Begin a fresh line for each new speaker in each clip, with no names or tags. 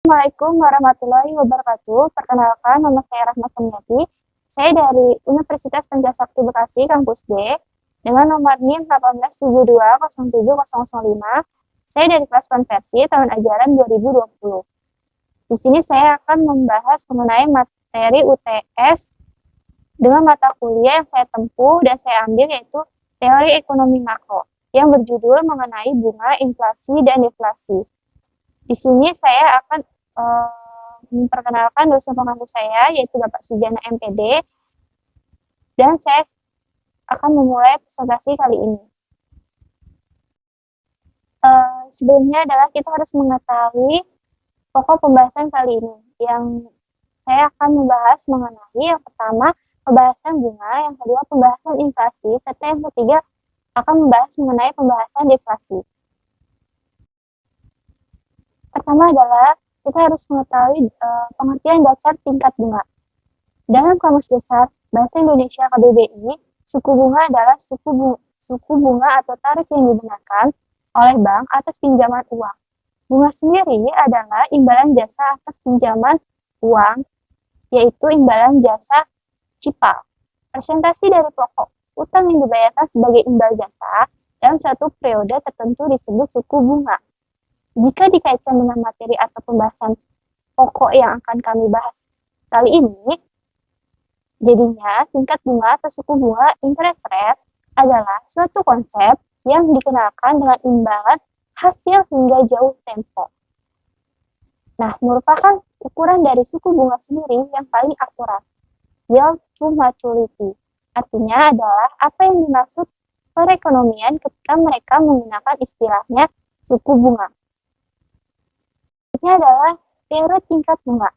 Assalamualaikum warahmatullahi wabarakatuh. Perkenalkan, nama saya Rahma Sumiati. Saya dari Universitas Pancasakti Bekasi, Kampus D, dengan nomor NIM 187207005. Saya dari kelas konversi tahun ajaran 2020. Di sini saya akan membahas mengenai materi UTS dengan mata kuliah yang saya tempuh dan saya ambil, yaitu Teori Ekonomi Makro, yang berjudul mengenai bunga, inflasi, dan deflasi. Di sini saya akan memperkenalkan dosen pengampu saya, yaitu Bapak Sujana MPD, dan saya akan memulai presentasi kali ini. Sebelumnya adalah kita harus mengetahui pokok pembahasan kali ini, yang saya akan membahas mengenai yang pertama pembahasan bunga, yang kedua pembahasan inflasi, serta yang ketiga akan membahas mengenai pembahasan deflasi. Pertama adalah kita harus mengetahui pengertian dasar tingkat bunga. Dalam Kamus Besar Bahasa Indonesia KBBI, suku bunga adalah suku bunga atau tarif yang digunakan oleh bank atas pinjaman uang. Bunga sendiri adalah imbalan jasa atas pinjaman uang, yaitu imbalan jasa CIPA. Presentasi dari pokok utang yang dibayarkan sebagai imbal jasa dalam satu periode tertentu disebut suku bunga. Jika dikaitkan dengan materi atau pembahasan pokok yang akan kami bahas kali ini, jadinya tingkat bunga atau suku bunga interest rate adalah suatu konsep yang dikenalkan dengan imbalan hasil hingga jauh tempo. Nah, merupakan ukuran dari suku bunga sendiri yang paling akurat, yield to maturity. Artinya adalah apa yang dimaksud perekonomian ketika mereka menggunakan istilahnya suku bunga. Ini adalah teori tingkat bunga.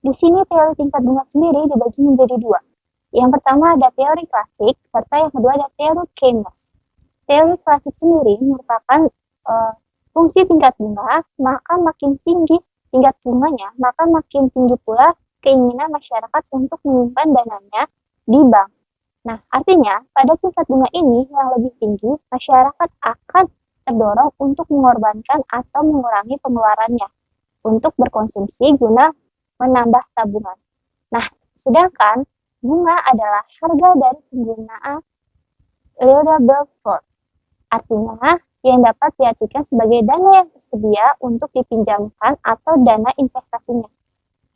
Di sini teori tingkat bunga sendiri dibagi menjadi dua. Yang pertama ada teori klasik, serta yang kedua ada teori Keynes. Teori klasik sendiri merupakan fungsi tingkat bunga, maka makin tinggi tingkat bunganya, maka makin tinggi pula keinginan masyarakat untuk menyimpan dananya di bank. Nah, artinya pada tingkat bunga ini yang lebih tinggi, masyarakat akan terdorong untuk mengorbankan atau mengurangi pengeluarannya untuk berkonsumsi guna menambah tabungan. Nah, sedangkan bunga adalah harga dari penggunaan liable fund. Artinya, yang dapat diartikan sebagai dana yang tersedia untuk dipinjamkan atau dana investasinya.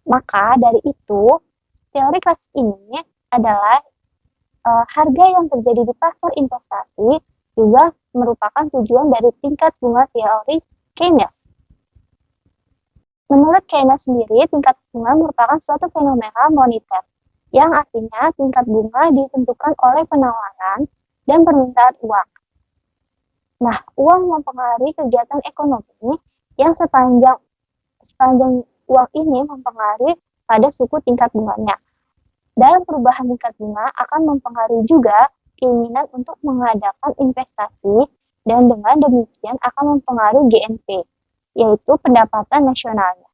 Maka dari itu, teori klasik ini adalah harga yang terjadi di pasar investasi juga merupakan tujuan dari tingkat bunga teori Keynes. Menurut Keynes sendiri, tingkat bunga merupakan suatu fenomena moneter, yang artinya tingkat bunga ditentukan oleh penawaran dan permintaan uang. Nah, uang mempengaruhi kegiatan ekonomi yang sepanjang uang ini mempengaruhi pada suku tingkat bunganya. Dalam perubahan tingkat bunga akan mempengaruhi juga keinginan untuk mengadakan investasi dan dengan demikian akan mempengaruhi GNP, yaitu pendapatan nasionalnya.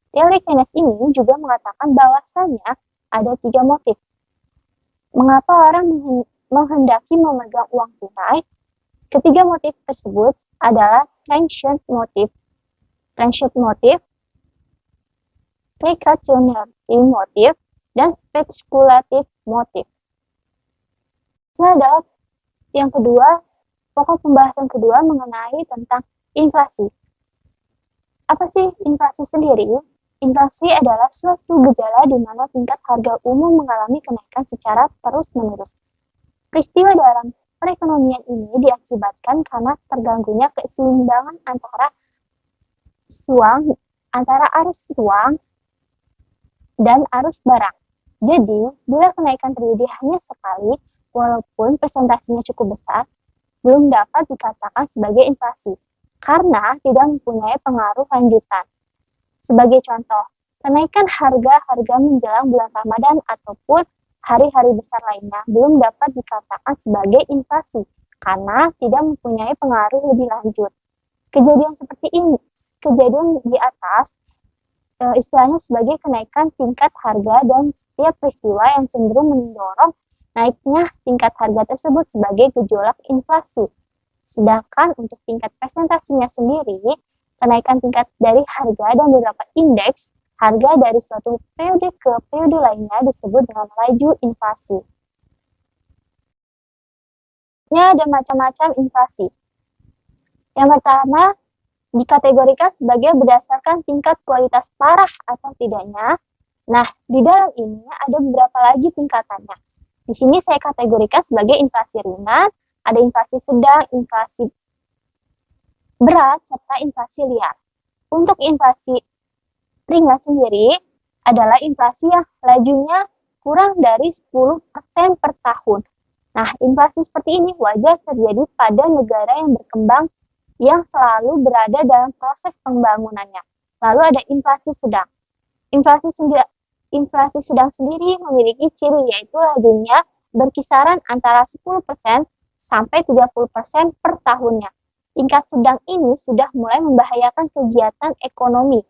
Teori Keynes ini juga mengatakan bahwasannya ada 3 motif. Mengapa orang menghendaki memegang uang tunai? Ketiga motif tersebut adalah transient motif, precautionary motif, dan spekulatif motif. Ini adalah yang kedua, pokok pembahasan kedua mengenai tentang inflasi. Apa sih inflasi sendiri? Inflasi adalah suatu gejala di mana tingkat harga umum mengalami kenaikan secara terus-menerus. Peristiwa dalam perekonomian ini diakibatkan karena terganggunya keseimbangan antara arus uang dan arus barang. Jadi, bila kenaikan terjadi hanya sekali, walaupun presentasinya cukup besar, belum dapat dikatakan sebagai inflasi, karena tidak mempunyai pengaruh lanjutan. Sebagai contoh, kenaikan harga menjelang bulan Ramadan ataupun hari-hari besar lainnya belum dapat dikatakan sebagai inflasi, karena tidak mempunyai pengaruh lebih lanjut. Kejadian seperti ini, kejadian di atas, istilahnya sebagai kenaikan tingkat harga dan setiap peristiwa yang cenderung mendorong naiknya tingkat harga tersebut sebagai gejolak inflasi. Sedangkan untuk tingkat presentasinya sendiri, kenaikan tingkat dari harga dan beberapa indeks harga dari suatu periode ke periode lainnya disebut dengan laju inflasi. Ada macam-macam inflasi. Yang pertama, dikategorikan sebagai berdasarkan tingkat kualitas parah atau tidaknya. Nah, di dalam ini ada beberapa lagi tingkatannya. Di sini saya kategorikan sebagai inflasi ringan, ada inflasi sedang, inflasi berat, serta inflasi liar. Untuk inflasi ringan sendiri adalah inflasi yang lajunya kurang dari 10% per tahun. Nah, inflasi seperti ini wajar terjadi pada negara yang berkembang yang selalu berada dalam proses pembangunannya. Lalu ada inflasi sedang. Inflasi sedang sendiri memiliki ciri yaitu lajunya berkisaran antara 10% sampai 30% per tahunnya. Tingkat sedang ini sudah mulai membahayakan kegiatan ekonomi.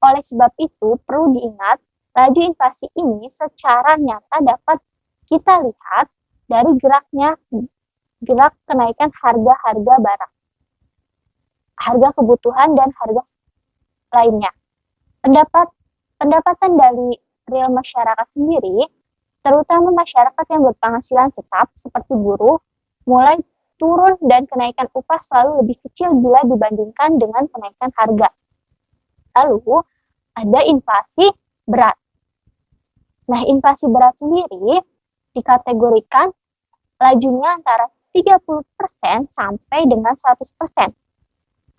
Oleh sebab itu, perlu diingat, laju inflasi ini secara nyata dapat kita lihat dari gerak kenaikan harga-harga barang, harga kebutuhan, dan harga lainnya. Pendapatan dari real masyarakat sendiri, terutama masyarakat yang berpenghasilan tetap seperti buruh, mulai turun dan kenaikan upah selalu lebih kecil bila dibandingkan dengan kenaikan harga. Lalu, ada inflasi berat. Nah, inflasi berat sendiri dikategorikan lajunya antara 30% sampai dengan 100%.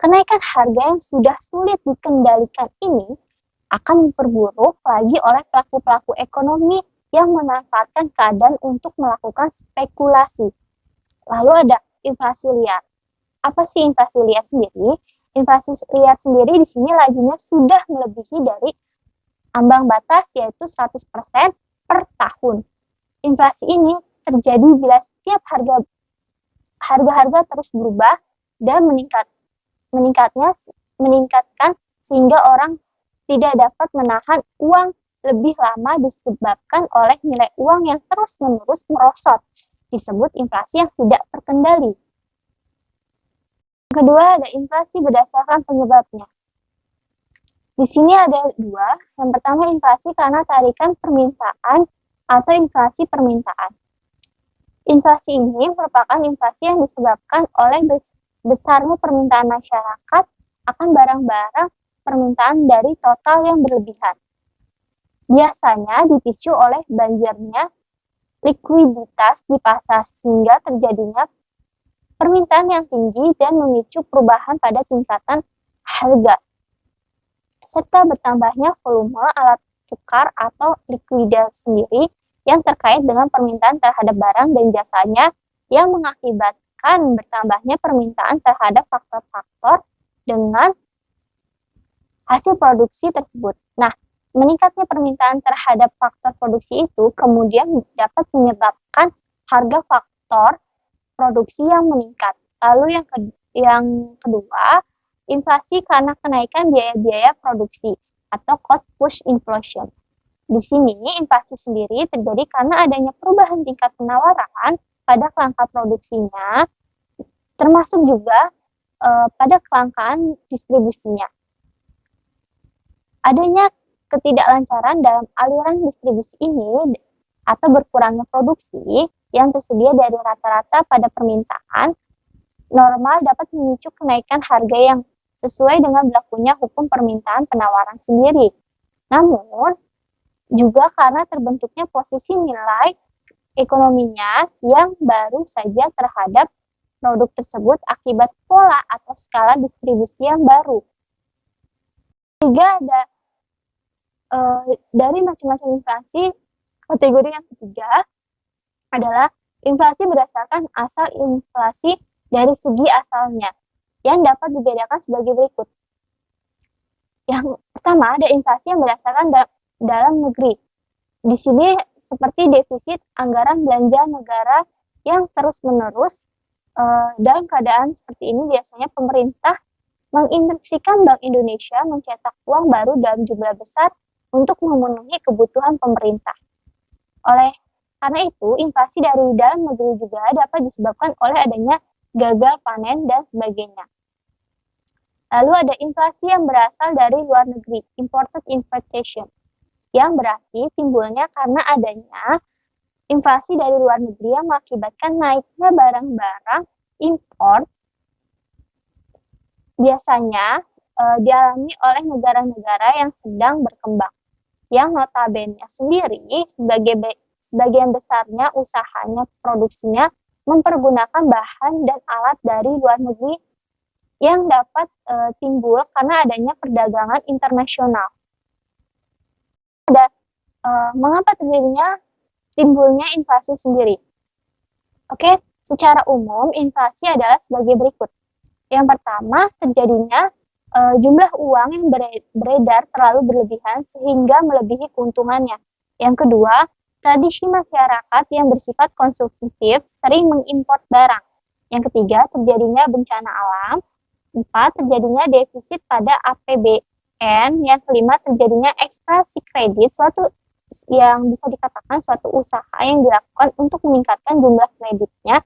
Kenaikan harga yang sudah sulit dikendalikan ini akan memperburuk lagi oleh pelaku-pelaku ekonomi yang memanfaatkan keadaan untuk melakukan spekulasi. Lalu ada inflasi liar. Apa sih inflasi liar sendiri? Inflasi liar sendiri di sini lajunya sudah melebihi dari ambang batas yaitu 100% per tahun. Inflasi ini terjadi bila setiap harga-harga terus berubah dan meningkatkan sehingga orang tidak dapat menahan uang lebih lama disebabkan oleh nilai uang yang terus-menerus merosot. Disebut inflasi yang tidak terkendali. Kedua, ada inflasi berdasarkan penyebabnya. Di sini ada dua. Yang pertama, inflasi karena tarikan permintaan atau inflasi permintaan. Inflasi ini merupakan inflasi yang disebabkan oleh besarnya permintaan masyarakat akan barang-barang permintaan dari total yang berlebihan. Biasanya dipicu oleh banjirnya likuiditas di pasar sehingga terjadinya permintaan yang tinggi dan memicu perubahan pada tingkatan harga, serta bertambahnya volume alat tukar atau likuiditas sendiri yang terkait dengan permintaan terhadap barang dan jasanya yang mengakibatkan bertambahnya permintaan terhadap faktor-faktor dengan hasil produksi tersebut. Nah, meningkatnya permintaan terhadap faktor produksi itu kemudian dapat menyebabkan harga faktor produksi yang meningkat. Lalu yang kedua, inflasi karena kenaikan biaya-biaya produksi atau cost push inflation. Di sini, inflasi sendiri terjadi karena adanya perubahan tingkat penawaran pada kelangkaan produksinya, termasuk juga pada kelangkaan distribusinya. Adanya ketidaklancaran dalam aliran distribusi ini atau berkurangnya produksi yang tersedia dari rata-rata pada permintaan normal dapat memicu kenaikan harga yang sesuai dengan berlakunya hukum permintaan penawaran sendiri. Namun, juga karena terbentuknya posisi nilai ekonominya yang baru saja terhadap produk tersebut akibat pola atau skala distribusi yang baru. Ketiga, ada dari macam-macam inflasi, kategori yang ketiga adalah inflasi berdasarkan asal inflasi dari segi asalnya, yang dapat dibedakan sebagai berikut. Yang pertama, ada inflasi yang berdasarkan dalam negeri. Di sini seperti defisit anggaran belanja negara yang terus-menerus. Dalam keadaan seperti ini biasanya pemerintah menginstruksikan Bank Indonesia mencetak uang baru dalam jumlah besar untuk memenuhi kebutuhan pemerintah. Karena itu, inflasi dari dalam negeri juga dapat disebabkan oleh adanya gagal panen dan sebagainya. Lalu ada inflasi yang berasal dari luar negeri, imported inflation, yang berarti timbulnya karena adanya inflasi dari luar negeri yang mengakibatkan naiknya barang-barang impor, biasanya dialami oleh negara-negara yang sedang berkembang, yang notabene sendiri sebagian besarnya usahanya produksinya mempergunakan bahan dan alat dari luar negeri yang dapat timbul karena adanya perdagangan internasional. Mengapa timbulnya inflasi sendiri? Oke, secara umum inflasi adalah sebagai berikut. Yang pertama, terjadinya jumlah uang yang beredar terlalu berlebihan sehingga melebihi keuntungannya. Yang kedua, tradisi masyarakat yang bersifat konsumtif sering mengimpor barang. Yang ketiga, terjadinya bencana alam. 4. Terjadinya defisit pada APBN. Yang kelima, terjadinya ekspansi kredit, suatu yang bisa dikatakan suatu usaha yang dilakukan untuk meningkatkan jumlah kreditnya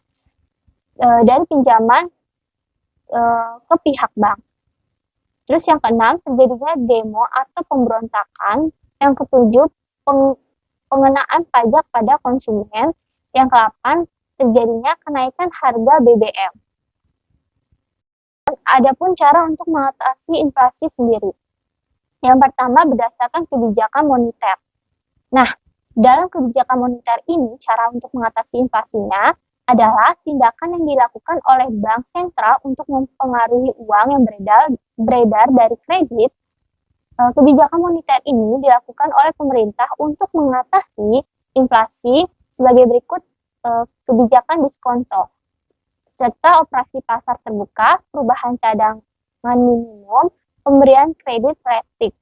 dari pinjaman ke pihak bank. Terus yang keenam, terjadinya demo atau pemberontakan. Yang ketujuh, pengenaan pajak pada konsumen. Yang ke-8, terjadinya kenaikan harga BBM. Adapun cara untuk mengatasi inflasi sendiri. Yang pertama, berdasarkan kebijakan moneter. Nah, dalam kebijakan moneter ini, cara untuk mengatasi inflasinya adalah tindakan yang dilakukan oleh bank sentral untuk mempengaruhi uang yang beredar dari kredit. Kebijakan moneter ini dilakukan oleh pemerintah untuk mengatasi inflasi sebagai berikut: kebijakan diskonto, serta operasi pasar terbuka, perubahan cadangan minimum, pemberian kredit rating.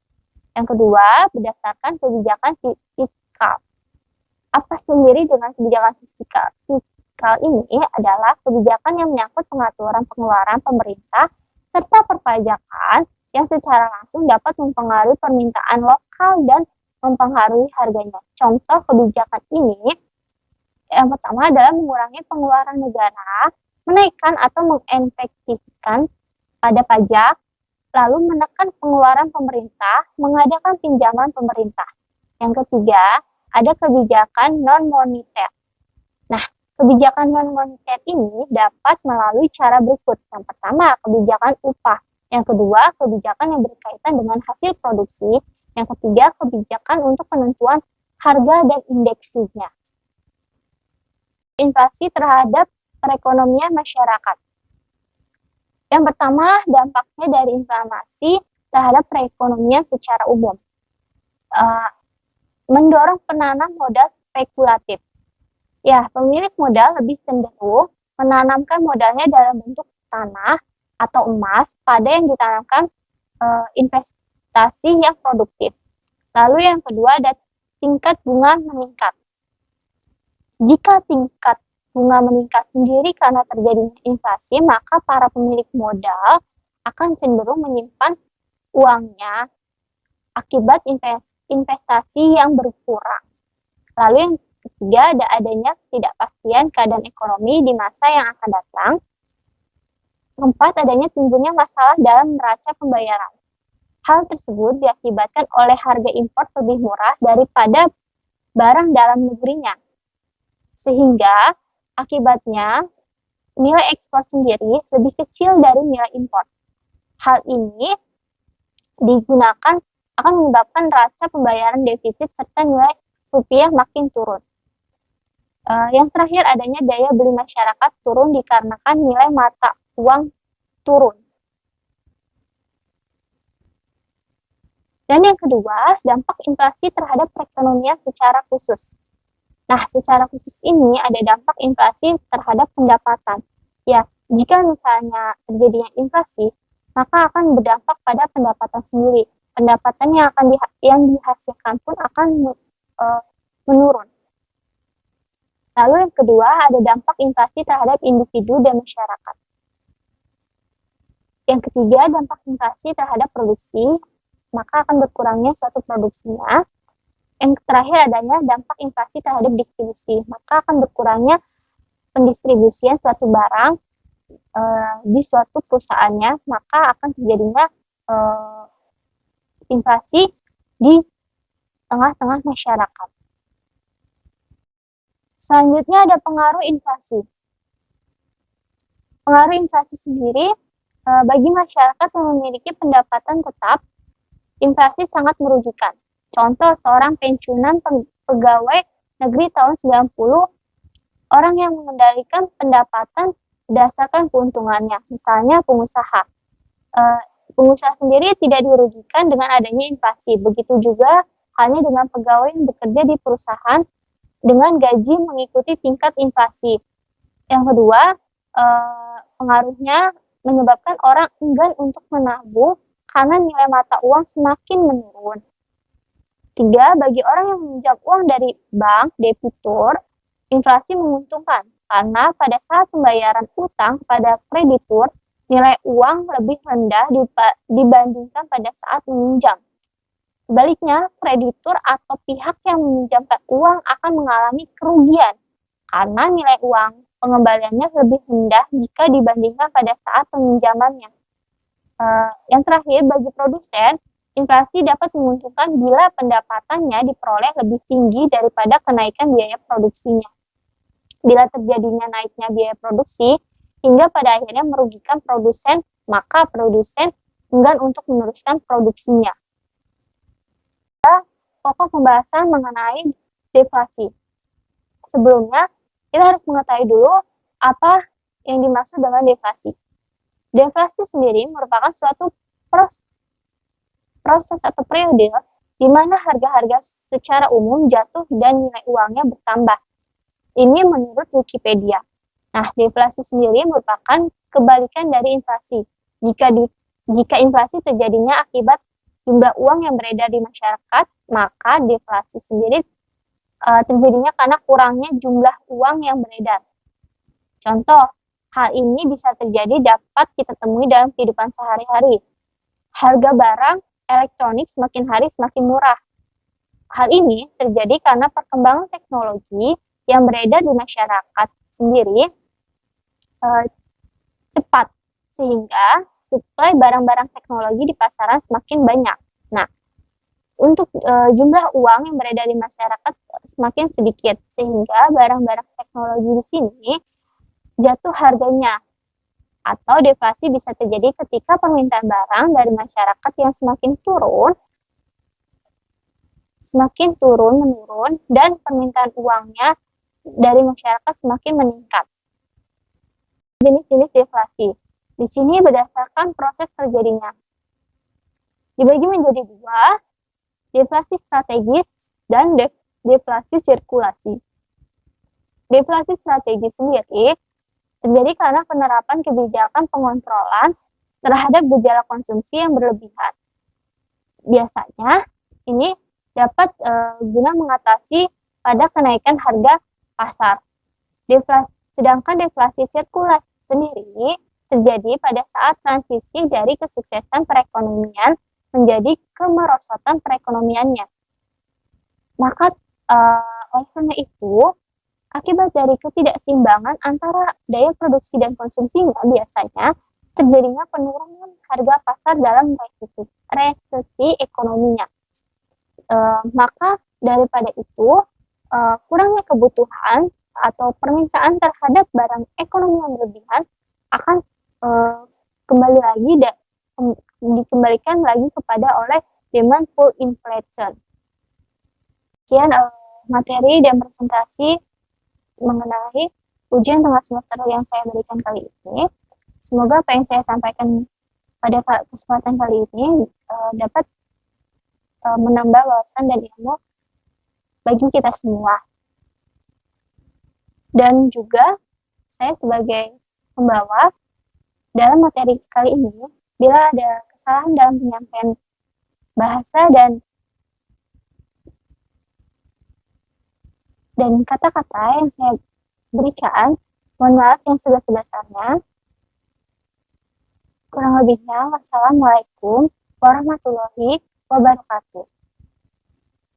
Yang kedua, berdasarkan kebijakan fiskal. Apa sendiri dengan kebijakan fiskal? Fiskal ini adalah kebijakan yang menyangkut pengaturan pengeluaran pemerintah serta perpajakan yang secara langsung dapat mempengaruhi permintaan lokal dan mempengaruhi harganya. Contoh kebijakan ini yang pertama adalah mengurangi pengeluaran negara, menaikkan atau mengefektifkan pada pajak, lalu menekan pengeluaran pemerintah, mengadakan pinjaman pemerintah. Yang ketiga, ada kebijakan non-moneter. Nah, kebijakan non-moneter ini dapat melalui cara berikut. Yang pertama, kebijakan upah. Yang kedua, kebijakan yang berkaitan dengan hasil produksi. Yang ketiga, kebijakan untuk penentuan harga dan indeksinya. Inflasi terhadap perekonomian masyarakat. Yang pertama, dampaknya dari inflasi terhadap perekonomian secara umum. Mendorong penanam modal spekulatif. Ya, pemilik modal lebih cenderung menanamkan modalnya dalam bentuk tanah atau emas pada yang ditanamkan investasi yang produktif. Lalu yang kedua ada tingkat bunga meningkat. Jika tingkat bunga meningkat sendiri karena terjadinya inflasi, maka para pemilik modal akan cenderung menyimpan uangnya akibat investasi yang berkurang. Lalu yang ketiga ada adanya ketidakpastian keadaan ekonomi di masa yang akan datang. Keempat, adanya timbulnya masalah dalam neraca pembayaran. Hal tersebut diakibatkan oleh harga impor lebih murah daripada barang dalam negerinya. Sehingga akibatnya nilai ekspor sendiri lebih kecil dari nilai impor. Hal ini akan menyebabkan neraca pembayaran defisit serta nilai rupiah makin turun. Yang terakhir adanya daya beli masyarakat turun dikarenakan nilai mata uang turun. Dan yang kedua, dampak inflasi terhadap perekonomian secara khusus. Nah, secara khusus ini ada dampak inflasi terhadap pendapatan. Ya, jika misalnya terjadinya inflasi, maka akan berdampak pada pendapatan sendiri. Pendapatan yang dihasilkan pun akan menurun. Lalu yang kedua, ada dampak inflasi terhadap individu dan masyarakat. Yang ketiga, dampak inflasi terhadap produksi, maka akan berkurangnya suatu produksinya. Yang terakhir adanya dampak inflasi terhadap distribusi, maka akan berkurangnya pendistribusian suatu barang di suatu perusahaannya, maka akan terjadinya inflasi di tengah-tengah masyarakat. Selanjutnya ada pengaruh inflasi. Pengaruh inflasi sendiri bagi masyarakat yang memiliki pendapatan tetap, inflasi sangat merugikan. Contoh, seorang pensiunan pegawai negeri tahun 90, orang yang mengendalikan pendapatan berdasarkan keuntungannya, misalnya pengusaha. Pengusaha sendiri tidak dirugikan dengan adanya inflasi. Begitu juga halnya dengan pegawai yang bekerja di perusahaan dengan gaji mengikuti tingkat inflasi. Yang kedua, pengaruhnya menyebabkan orang enggan untuk menabung karena nilai mata uang semakin menurun. 3, bagi orang yang meminjam uang dari bank, debitur, inflasi menguntungkan karena pada saat pembayaran utang kepada kreditur, nilai uang lebih rendah dibandingkan pada saat meminjam. Sebaliknya, kreditur atau pihak yang meminjamkan uang akan mengalami kerugian karena nilai uang pengembaliannya lebih rendah jika dibandingkan pada saat peminjamannya. Yang terakhir, bagi produsen, inflasi dapat menguntungkan bila pendapatannya diperoleh lebih tinggi daripada kenaikan biaya produksinya. Bila terjadinya naiknya biaya produksi, hingga pada akhirnya merugikan produsen, maka produsen enggan untuk meneruskan produksinya. Pokok pembahasan mengenai deflasi. Sebelumnya, kita harus mengetahui dulu apa yang dimaksud dengan deflasi. Deflasi sendiri merupakan suatu proses atau periode di mana harga-harga secara umum jatuh dan nilai uangnya bertambah. Ini menurut Wikipedia. Nah, deflasi sendiri merupakan kebalikan dari inflasi. Jika inflasi terjadinya akibat jumlah uang yang beredar di masyarakat, maka deflasi sendiri terjadinya karena kurangnya jumlah uang yang beredar. Contoh, hal ini bisa terjadi dapat kita temui dalam kehidupan sehari-hari. Harga barang elektronik semakin hari semakin murah. Hal ini terjadi karena perkembangan teknologi yang beredar di masyarakat sendiri cepat, sehingga suplai barang-barang teknologi di pasaran semakin banyak. Nah, untuk jumlah uang yang beredar di masyarakat semakin sedikit, sehingga barang-barang teknologi di sini jatuh harganya. Atau deflasi bisa terjadi ketika permintaan barang dari masyarakat yang semakin turun menurun, dan permintaan uangnya dari masyarakat semakin meningkat. Jenis-jenis deflasi. Di sini berdasarkan proses terjadinya. Dibagi menjadi 2, deflasi strategis dan deflasi sirkulasi. Deflasi strategis sendiri terjadi karena penerapan kebijakan pengontrolan terhadap gejala konsumsi yang berlebihan. Biasanya, ini dapat guna mengatasi pada kenaikan harga pasar. Sedangkan deflasi sirkulasi sendiri terjadi pada saat transisi dari kesuksesan perekonomian menjadi kemerosotan perekonomiannya. Maka oleh karena itu, akibat dari ketidakseimbangan antara daya produksi dan konsumsinya, biasanya terjadinya penurunan harga pasar dalam resesi ekonominya. Maka daripada itu, kurangnya kebutuhan atau permintaan terhadap barang ekonomi yang berlebihan akan dikembalikan lagi kepada oleh demand pull inflation. Sekian materi dan presentasi mengenai ujian tengah semester yang saya berikan kali ini. Semoga apa yang saya sampaikan pada kesempatan kali ini dapat menambah wawasan dan ilmu bagi kita semua. Dan juga saya sebagai pembawa dalam materi kali ini, bila ada kesalahan dalam penyampaian bahasa dan kata-kata yang saya berikan, mohon maaf yang sebesar-besarnya. Kurang lebihnya, wassalamualaikum warahmatullahi wabarakatuh.